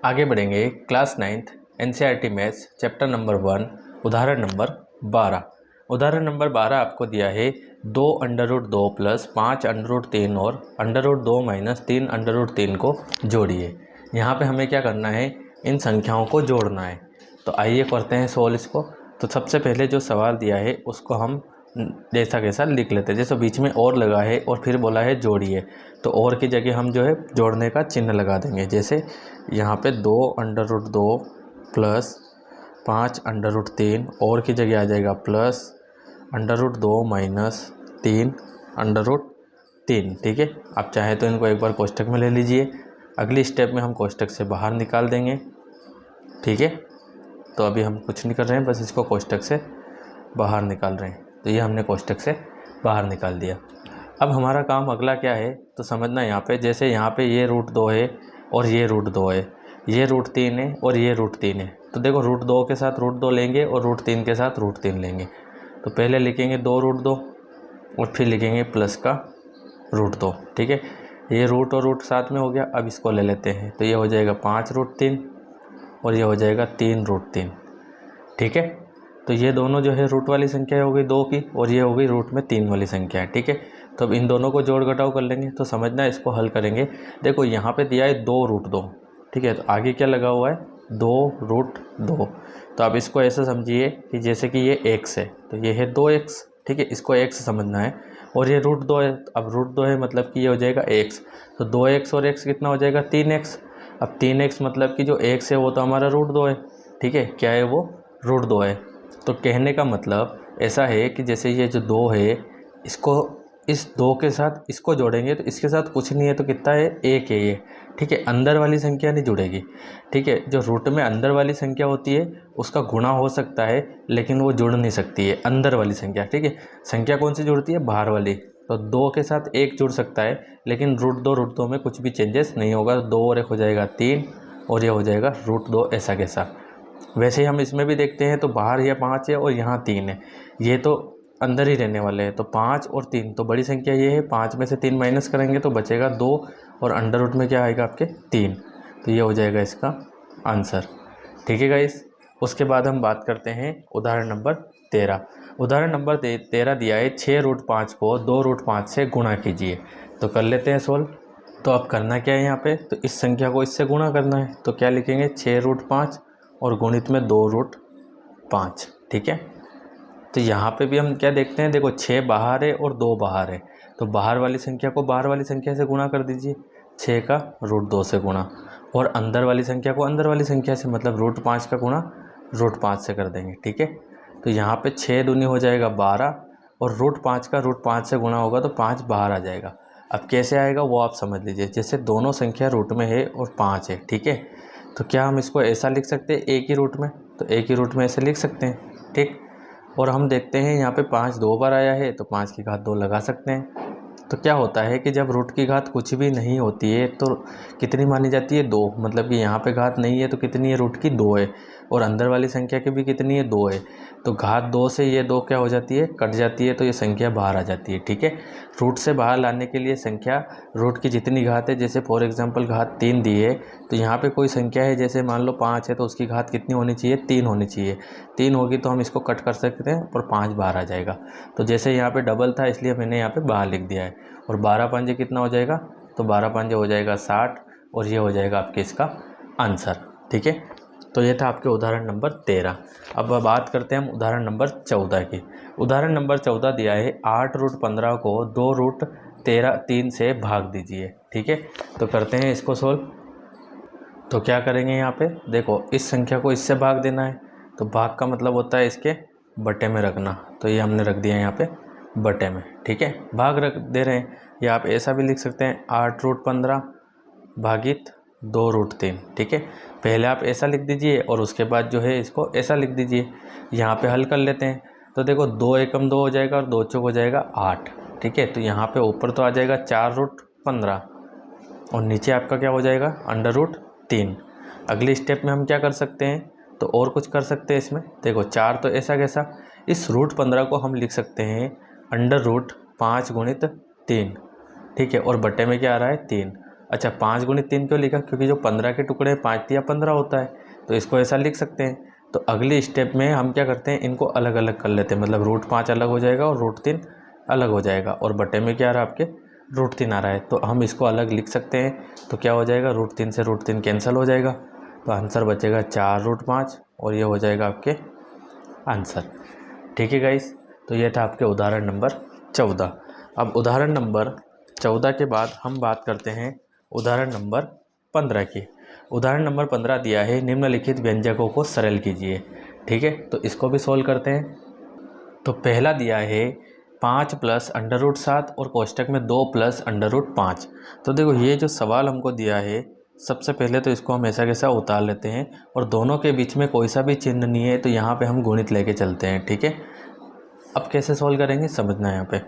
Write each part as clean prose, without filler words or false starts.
आगे बढ़ेंगे। Class 9th NCERT maths chapter number 1 उदाहरण नंबर 12। उदाहरण नंबर 12 आपको दिया है 2√2 + 5√3 और √2 - 3√3 को जोड़िए। यहाँ पे हमें क्या करना है, इन संख्याओं को जोड़ना है। तो आइए करते हैं सोल्व इसको। तो सबसे पहले जो सवाल दिया है उसको हम जैसा कैसा लिख लेते हैं। जैसे बीच में और लगा है और फिर बोला है जोड़िए, तो और की जगह हम जो है जोड़ने का चिन्ह लगा देंगे। जैसे यहाँ पे 2√2 + 5√3 और की जगह आ जाएगा प्लस √2 - 3√3। ठीक है, आप चाहे तो इनको एक बार कोष्टक में ले लीजिए। अगली स्टेप में हम कोष्टक से बाहर निकाल देंगे। ठीक है, तो अभी हम कुछ नहीं कर रहे हैं, बस इसको कोष्टक से बाहर निकाल रहे हैं। तो ये हमने कोष्टक से बाहर निकाल दिया। अब हमारा काम अगला क्या है, तो समझना यहाँ पे, जैसे यहाँ पे ये √2 है और ये √2 है, ये √3 है और ये √3 है। तो देखो √2 के साथ √2 लेंगे और √3 के साथ √3 लेंगे। तो पहले लिखेंगे 2√2 और फिर लिखेंगे प्लस का √2। ठीक है, ये रूट और रूट साथ में हो गया। अब इसको ले लेते हैं, तो ये हो जाएगा 5√3 और ये हो जाएगा 3√3। ठीक है, तो ये दोनों जो है रूट वाली संख्या हो गई 2 की और ये हो गई रूट में 3 वाली संख्या है। ठीक है, तो अब इन दोनों को जोड़ घटाव कर लेंगे। तो समझना इसको हल करेंगे। देखो यहाँ पे दिया है 2√2। ठीक है, तो आगे क्या लगा हुआ है 2√2। तो अब इसको ऐसा समझिए कि जैसे कि ये x है तो ये है 2x। ठीक है, इसको x समझना है और ये √2 है। अब √2 है मतलब कि ये हो जाएगा x। तो 2x और x कितना हो जाएगा 3x। अब 3x मतलब कि जो x है वो तो हमारा √2 है। ठीक है, क्या है वो √2 है। तो कहने का मतलब ऐसा है कि जैसे ये जो 2 है, इसको इस 2 के साथ इसको जोड़ेंगे तो इसके साथ कुछ नहीं है, तो कितना है 1 है ये। ठीक है, अंदर वाली संख्या नहीं जुड़ेगी। ठीक है, जो रूट में अंदर वाली संख्या होती है उसका गुणा हो सकता है लेकिन वो जुड़ नहीं सकती है अंदर वाली संख्या। ठीक है, संख्या कौन सी जुड़ती है, बाहर वाली। तो 2 के साथ 1 जुड़ सकता है लेकिन √2 में कुछ भी चेंजेस नहीं होगा। 2 और 1 हो जाएगा 3 और ये हो जाएगा √2 ऐसा कैसा। वैसे ही हम इसमें भी देखते हैं, तो बाहर यह 5 है और यहाँ 3 है, ये तो अंदर ही रहने वाले हैं। तो 5 और 3 तो बड़ी संख्या ये है, 5 में से 3 माइनस करेंगे तो बचेगा 2 और अंडर रूट में क्या आएगा आपके 3। तो ये हो जाएगा इसका आंसर। ठीक है गाइस, उसके बाद हम बात करते हैं उदाहरण नंबर 13। उदाहरण नंबर 13 दिया है 6√5 को 2√5 से गुणा कीजिए। तो कर लेते हैं सोल्व। तो अब करना क्या है यहाँ पे, तो इस संख्या को इससे गुणा करना है। तो क्या लिखेंगे 6√5 और गुणित में 2√5। ठीक है, तो यहाँ पे भी हम क्या देखते हैं, देखो 6 बाहर है और 2 बाहर है, तो बाहर वाली संख्या को बाहर वाली संख्या से गुणा कर दीजिए, 6 का √2 से गुणा, और अंदर वाली संख्या को अंदर वाली संख्या से, मतलब √5 का गुणा √5 से कर देंगे। ठीक है, तो यहाँ पे 6 दूनी हो जाएगा 12 और √5 का √5 से गुणा होगा तो 5 बाहर आ जाएगा। अब कैसे आएगा वो आप समझ लीजिए। जैसे दोनों संख्या रूट में है और 5 है, ठीक है, तो क्या हम इसको ऐसा लिख सकते हैं एक ही रूट में, तो एक ही रूट में ऐसे लिख सकते हैं। ठीक, और हम देखते हैं यहाँ पे 5 2 बार आया है तो 5 की घात 2 लगा सकते हैं। तो क्या होता है कि जब रूट की घात कुछ भी नहीं होती है तो कितनी मानी जाती है 2, मतलब कि यहाँ पे घात नहीं है तो कितनी है रूट की 2 है, और अंदर वाली संख्या की भी कितनी है 2 है। तो घात 2 से ये 2 क्या हो जाती है, कट जाती है, तो ये संख्या बाहर आ जाती है। ठीक है, रूट से बाहर लाने के लिए संख्या रूट की जितनी घात है, जैसे फॉर एग्जांपल घात 3 दी है, तो यहाँ पे कोई संख्या है जैसे मान लो 5 है तो उसकी घात कितनी होनी चाहिए 3 होनी चाहिए। 3 होगी तो हम इसको कट कर सकते हैं और 5 बाहर आ जाएगा। तो जैसे यहाँ पे डबल था इसलिए मैंने यहाँ पे बाहर लिख दिया है। और 12 पंजे कितना हो जाएगा, तो 12 पंजे हो जाएगा 60 और ये हो जाएगा आपके इसका आंसर। ठीक है, तो ये था आपके उदाहरण नंबर 13। अब बात करते हैं हम उदाहरण नंबर 14 की। उदाहरण नंबर 14 दिया है 8√15 को 2√3 से भाग दीजिए। ठीक है, तो करते हैं इसको सोल्व। तो क्या करेंगे यहाँ पे, देखो इस संख्या को इससे भाग देना है, तो भाग का मतलब होता है इसके बटे में रखना। तो ये हमने रख दिया यहाँ पे बटे में। ठीक है, भाग रख दे रहे हैं, या आप ऐसा भी लिख सकते हैं 8√15 भागित 2√3। ठीक है, पहले आप ऐसा लिख दीजिए और उसके बाद जो है इसको ऐसा लिख दीजिए। यहाँ पे हल कर लेते हैं, तो देखो 2 एकम 2 हो जाएगा और 2 चौक हो जाएगा 8। ठीक है, तो यहाँ पे ऊपर तो आ जाएगा 4√15 और नीचे आपका क्या हो जाएगा √3। अगले स्टेप में हम क्या कर सकते हैं, तो और कुछ कर सकते हैं इसमें। देखो 4 तो ऐसा कैसा, इस √15 को हम लिख सकते हैं √5 गुणित 3। ठीक है, और बटे में क्या आ रहा है 3, अच्छा 5 गुणित 3 क्यों लिखा, क्योंकि जो 15 के टुकड़े 5 तिया 15 होता है, तो इसको ऐसा लिख सकते हैं। तो अगली स्टेप में हम क्या करते हैं, इनको अलग अलग कर लेते हैं, मतलब √5 अलग हो जाएगा और √3 अलग हो जाएगा, और बटे में क्या आ रहा है आपके √3 आ रहा है, तो हम इसको अलग लिख सकते हैं। तो क्या हो जाएगा, √3 से √3 कैंसिल हो जाएगा, तो आंसर बचेगा 4√5 और ये हो जाएगा आपके आंसर। ठीक है गाइस, तो ये था आपके उदाहरण नंबर 14। अब उदाहरण नंबर 14 के बाद हम बात करते हैं उदाहरण नंबर 15 की। उदाहरण नंबर 15 दिया है, निम्नलिखित व्यंजकों को सरल कीजिए। ठीक है, तो इसको भी सोल्व करते हैं। तो पहला दिया है 5 + √7 और कोष्टक में 2 + √5। तो देखो ये जो सवाल हमको दिया है, सबसे पहले तो इसको हम ऐसा कैसा उतार लेते हैं, और दोनों के बीच में कोई सा भी चिन्ह नहीं है, तो यहाँ पे हम गुणित लेके चलते हैं। ठीक है, अब कैसे सोल्व करेंगे समझना है। यहाँ पे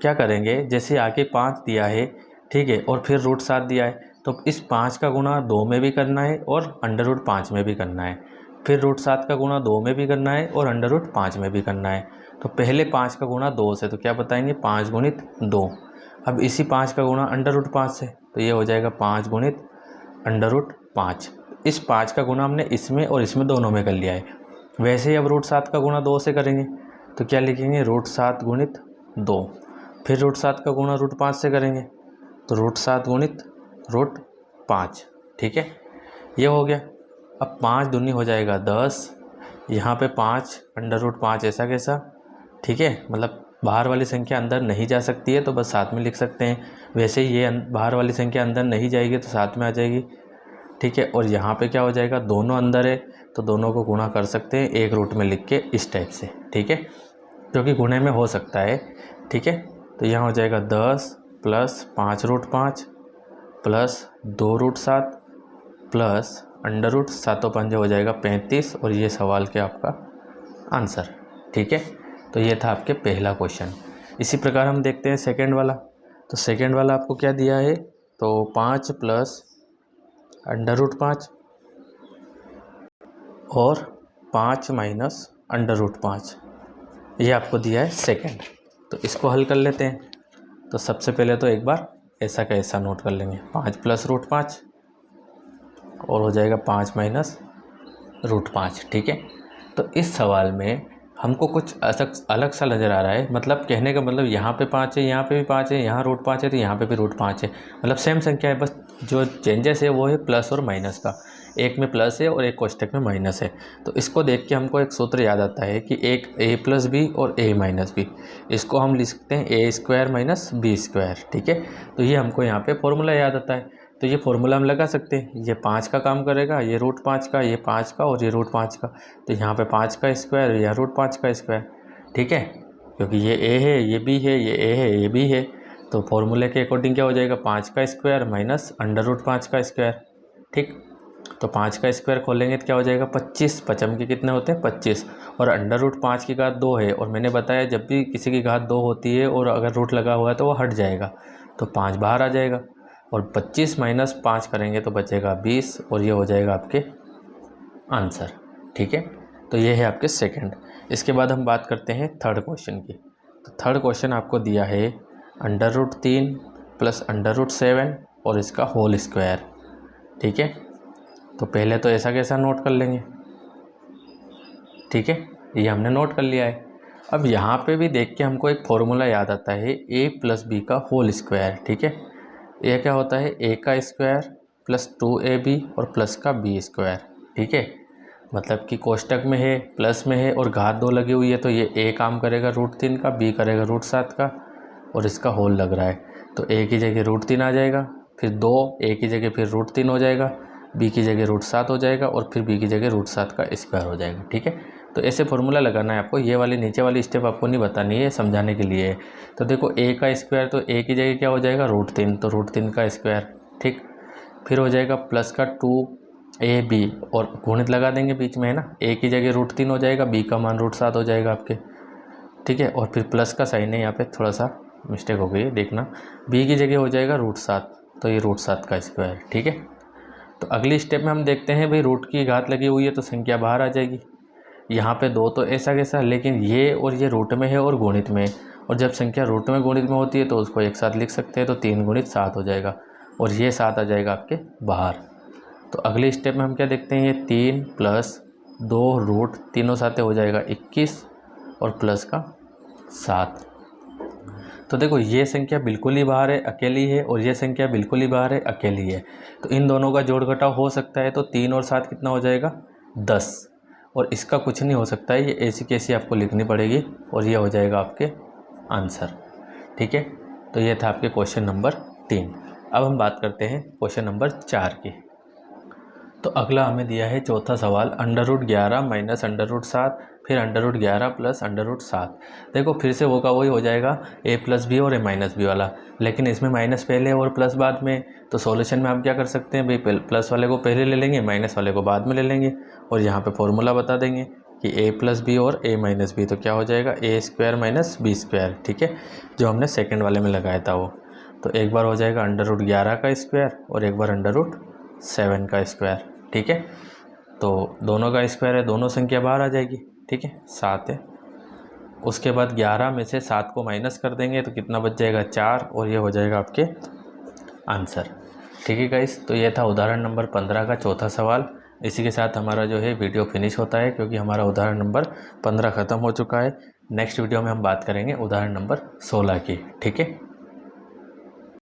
क्या करेंगे, जैसे आगे 5 दिया है, ठीक है, और फिर √7 दिया है, तो इस 5 का गुणा 2 में भी करना है और √5 में भी करना है, फिर √7 का गुणा 2 में भी करना है और √5 में भी करना है। तो पहले 5 का गुणा 2 से, तो क्या बताएंगे 5 गुणित 2। अब इसी 5 का गुणा √5 से, तो ये हो जाएगा 5 गुणित √5। इस 5 का गुणा हमने इसमें और इसमें दोनों में कर लिया है। वैसे ही अब √7 का गुणा 2 से करेंगे, तो क्या लिखेंगे √7 गुणित 2, फिर √7 का गुणा √5 से करेंगे, तो √7 गुणित √5। ठीक है, ये हो गया। अब 5 दूनी हो जाएगा 10, यहाँ पे 5 √5 ऐसा कैसा। ठीक है, मतलब बाहर वाली संख्या अंदर नहीं जा सकती है, तो बस साथ में लिख सकते हैं। वैसे ही ये बाहर वाली संख्या अंदर नहीं जाएगी तो साथ में आ जाएगी। ठीक है, और यहाँ पे क्या हो जाएगा, दोनों अंदर है तो दोनों को गुणा कर सकते हैं एक रूट में लिख के इस टाइप से। ठीक है, क्योंकि गुणे में हो सकता है। ठीक है, तो यहाँ हो जाएगा 10 + 5√5 + 2√7 प्लस √7 हो जाएगा 35, और ये सवाल के आपका आंसर। ठीक है, तो ये था आपके पहला क्वेश्चन। इसी प्रकार हम देखते हैं सेकंड वाला। तो सेकंड वाला आपको क्या दिया है, तो 5 + √5 और 5 - √5, ये आपको दिया है सेकंड। तो इसको हल कर लेते हैं। तो सबसे पहले तो एक बार ऐसा का ऐसा नोट कर लेंगे, 5 + √5 और हो जाएगा 5 - √5। ठीक है, तो इस सवाल में हमको कुछ अलग सा नज़र आ रहा है, मतलब कहने का मतलब यहाँ पे 5 है, यहाँ पे भी 5 है, यहाँ √5 है तो यहाँ पे भी √5 है, मतलब सेम संख्या है, बस जो चेंजेस है वो है प्लस और माइनस का। एक में प्लस है और एक कोष्टक में माइनस है। तो इसको देख के हमको एक सूत्र याद आता है कि एक a + b और a - b, इसको हम लिख सकते हैं a² - b²। ठीक है, तो ये हमको यहाँ पे फॉर्मूला याद आता है, तो ये फॉर्मूला हम लगा सकते हैं। ये 5 का काम करेगा, ये √5 का, ये 5 का और ये √5 का, तो यहाँ पे 5 का स्क्वायर या √5 का स्क्वायर। ठीक है, क्योंकि ये a है, ये b है, ये a है, ये b है, तो फॉर्मूले के अकॉर्डिंग क्या हो जाएगा 5 का स्क्वायर माइनस √5 का स्क्वायर। ठीक, तो 5 का स्क्वायर खोलेंगे तो क्या हो जाएगा 25, 5 के कितने होते हैं 25, और √5 की घात 2 है, और मैंने बताया जब भी किसी की घात 2 होती है और अगर रूट लगा हुआ है तो वो हट जाएगा, तो 5 बाहर आ जाएगा, और 25 - 5 करेंगे तो बचेगा 20, और ये हो जाएगा आपके आंसर। ठीक है, तो ये है आपके सेकंड। इसके बाद हम बात करते हैं थर्ड क्वेश्चन की। तो थर्ड क्वेश्चन आपको दिया है √3 + √7 और इसका होल स्क्वायर। ठीक है, तो पहले तो ऐसा कैसा नोट कर लेंगे। ठीक है, ये हमने नोट कर लिया है। अब यहाँ पे भी देख के हमको एक फॉर्मूला याद आता है a + b का होल स्क्वायर। ठीक है, यह क्या होता है a का स्क्वायर + 2ab और प्लस का b²। ठीक है, मतलब कि कोष्टक में है, प्लस में है और घात 2 लगी हुई है, तो ये a काम करेगा √3 का, b करेगा √7 का, और इसका होल लग रहा है, तो a की जगह √3 आ जाएगा, फिर 2 a की जगह फिर √3 हो जाएगा, b की जगह √7 हो जाएगा, और फिर b की जगह √7 का स्क्वायर हो जाएगा। ठीक है, तो ऐसे फॉर्मूला लगाना है आपको। ये वाली नीचे वाली स्टेप आपको नहीं बतानी है, समझाने के लिए है। तो देखो a का स्क्वायर, तो a की जगह क्या हो जाएगा √3, तो √3 का स्क्वायर। ठीक, फिर हो जाएगा प्लस का 2ab और गुणित लगा देंगे बीच में, है ना, a की जगह √3 हो जाएगा, b का मान √7 हो जाएगा आपके। ठीक है, और फिर प्लस का साइन है, यहाँ पे थोड़ा सा मिस्टेक हो गई है, देखना, b की जगह हो जाएगा √7, तो ये √7 का स्क्वायर। ठीक है, तो अगली स्टेप में हम देखते हैं भाई रूट की घात लगी हुई है तो संख्या बाहर आ जाएगी। यहाँ पे 2 तो ऐसा कैसा, लेकिन ये और ये रूट में है और गुणित में, और जब संख्या रूट में गुणित में होती है तो उसको एक साथ लिख सकते हैं, तो 3 × 7 हो जाएगा। और ये 7 आ जाएगा आपके बाहर। तो अगले स्टेप में हम क्या देखते हैं, ये 3 प्लस 2 रूट तीनों साथ हो जाएगा 21 और प्लस का 7। तो देखो ये संख्या बिल्कुल ही बाहर है, अकेली है, और ये संख्या बिल्कुल ही बाहर है, अकेली है। तो इन दोनों का जोड़ घटाव हो सकता है, तो 3 और 7 कितना हो जाएगा, 10। और इसका कुछ नहीं हो सकता है, ये ऐसी कैसी आपको लिखनी पड़ेगी, और ये हो जाएगा आपके आंसर। ठीक है, तो ये था आपके क्वेश्चन नंबर 3। अब हम बात करते हैं क्वेश्चन नंबर 4 की। तो अगला हमें दिया है चौथा सवाल, √11 माइनस √7 फिर √11 प्लस √7। देखो फिर से वो का वही हो जाएगा, a प्लस बी और a माइनस बी वाला, लेकिन इसमें माइनस पहले और प्लस बाद में। तो सॉल्यूशन में हम क्या कर सकते हैं भाई, प्लस वाले को पहले ले लेंगे, माइनस वाले को बाद में ले लेंगे, और यहाँ पे फॉर्मूला बता देंगे कि a प्लस बी और a माइनस बी, तो क्या हो जाएगा a² माइनस b²। ठीक है, जो हमने सेकेंड वाले में लगाया था वो। तो एक बार हो जाएगा √11 का स्क्वायर और एक बार √7 का स्क्वायर। ठीक है, तो दोनों का स्क्वायर है, दोनों संख्या बाहर आ जाएगी। ठीक है, 7 है। उसके बाद 11 में से 7 को माइनस कर देंगे तो कितना बच जाएगा, 4, और ये हो जाएगा आपके आंसर। ठीक है गाइस, तो ये था उदाहरण नंबर 15 का चौथा सवाल। इसी के साथ हमारा जो है वीडियो फिनिश होता है, क्योंकि हमारा उदाहरण नंबर 15 ख़त्म हो चुका है। नेक्स्ट वीडियो में हम बात करेंगे उदाहरण नंबर 16 की। ठीक है।